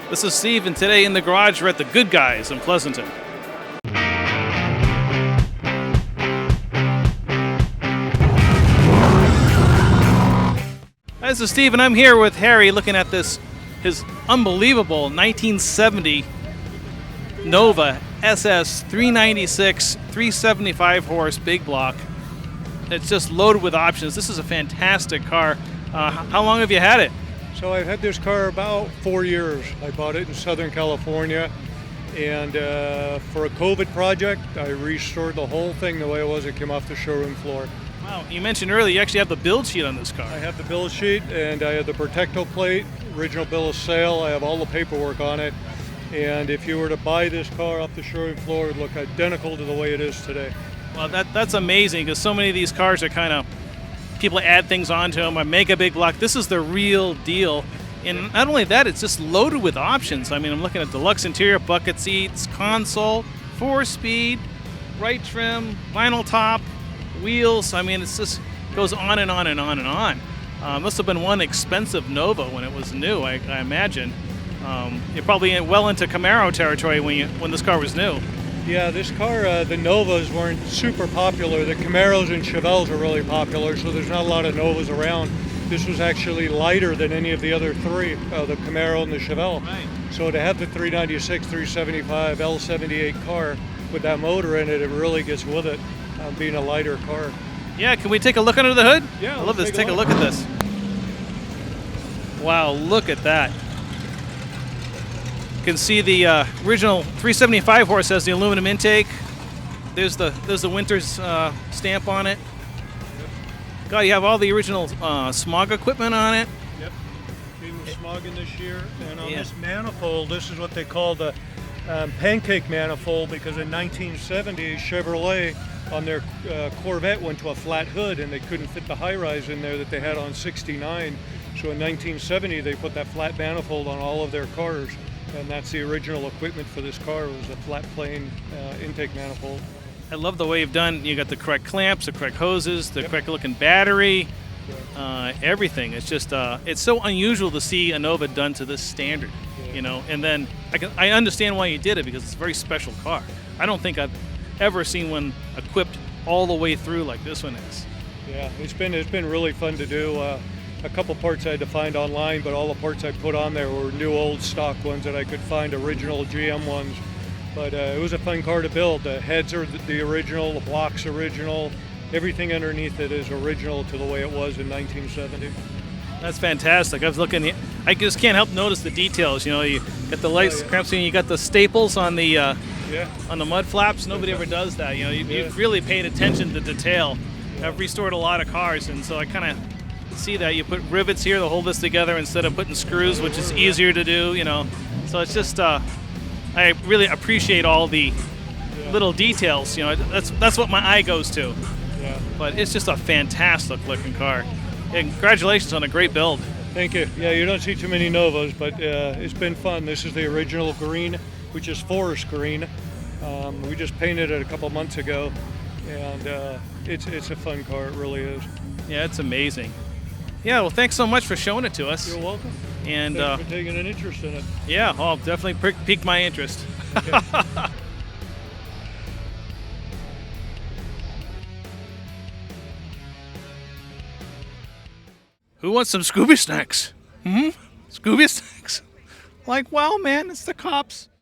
This is Steve, and today in the garage we're at the Goodguys in Pleasanton. This is Steve, and I'm here with Harry looking at his unbelievable 1970 Nova SS 396 375 horse big block. It's just loaded with options. This is a fantastic car. How long have you had it? So I've had this car about 4 years. I bought it in Southern California, and for a COVID project, I restored the whole thing the way it was. It came off the showroom floor. Wow, you mentioned earlier you actually have the build sheet on this car. I have the build sheet, and I have the Protecto plate, original bill of sale. I have all the paperwork on it. And if you were to buy this car off the showroom floor, it would look identical to the way it is today. Well, that's amazing, because so many of these cars are kind of, people add things onto them or make a big block. This is the real deal. And not only that, it's just loaded with options. I mean, I'm looking at deluxe interior, bucket seats, console, 4-speed, right trim, vinyl top, wheels. I mean, it's just goes on and on and on and on. Must have been one expensive Nova when it was new, I imagine. You're probably well into Camaro territory when this car was new. Yeah, this car, the Novas weren't super popular. The Camaros and Chevelles are really popular, so there's not a lot of Novas around. This was actually lighter than any of the other three, the Camaro and the Chevelle. Right. So to have the 396, 375 L78 car with that motor in it, it really gets with it, being a lighter car. Yeah, can we take a look under the hood? Yeah, I love this. Take a look at this. Wow, look at that. You can see the original 375 horse has the aluminum intake. There's the Winters stamp on it. God, you have all the original smog equipment on it. Yep. Came with smog in this year. And on Yeah. this manifold, this is what they call the pancake manifold, because in 1970, Chevrolet on their Corvette went to a flat hood and they couldn't fit the high-rise in there that they had on 69. So in 1970, they put that flat manifold on all of their cars. And that's the original equipment for this car, was a flat plane intake manifold. I love the way you've done. You got the correct clamps, the correct hoses, the correct looking battery, everything. It's just it's so unusual to see a Nova done to this standard, you know. And then I understand why you did it, because it's a very special car. I don't think I've ever seen one equipped all the way through like this one is. Yeah, it's been really fun to do. A couple parts I had to find online, but all the parts I put on there were new old stock ones that I could find, original GM ones. But it was a fun car to build. The heads are the original, the block's original, everything underneath it is original to the way it was in 1970. That's fantastic. I was looking. I just can't help notice the details. You know, you got the lights, clamps, and you got the staples on the on the mud flaps. Nobody ever does that. You know, you've really paid attention to detail. I've restored a lot of cars, and so I kind of see that you put rivets here to hold this together instead of putting screws, which is easier to do, you know. So it's just I really appreciate all the little details, you know. That's what my eye goes to. Yeah. But it's just a fantastic looking car. And congratulations on a great build. Thank you. Yeah, you don't see too many Novas, but it's been fun. This is the original green, which is forest green. We just painted it a couple months ago, and it's a fun car. It really is. Yeah, it's amazing. Yeah, well, thanks so much for showing it to us. You're welcome. And thanks for taking an interest in it. Yeah, oh, definitely piqued my interest. Okay. Who wants some Scooby snacks? Scooby snacks? Like, wow, man, it's the cops.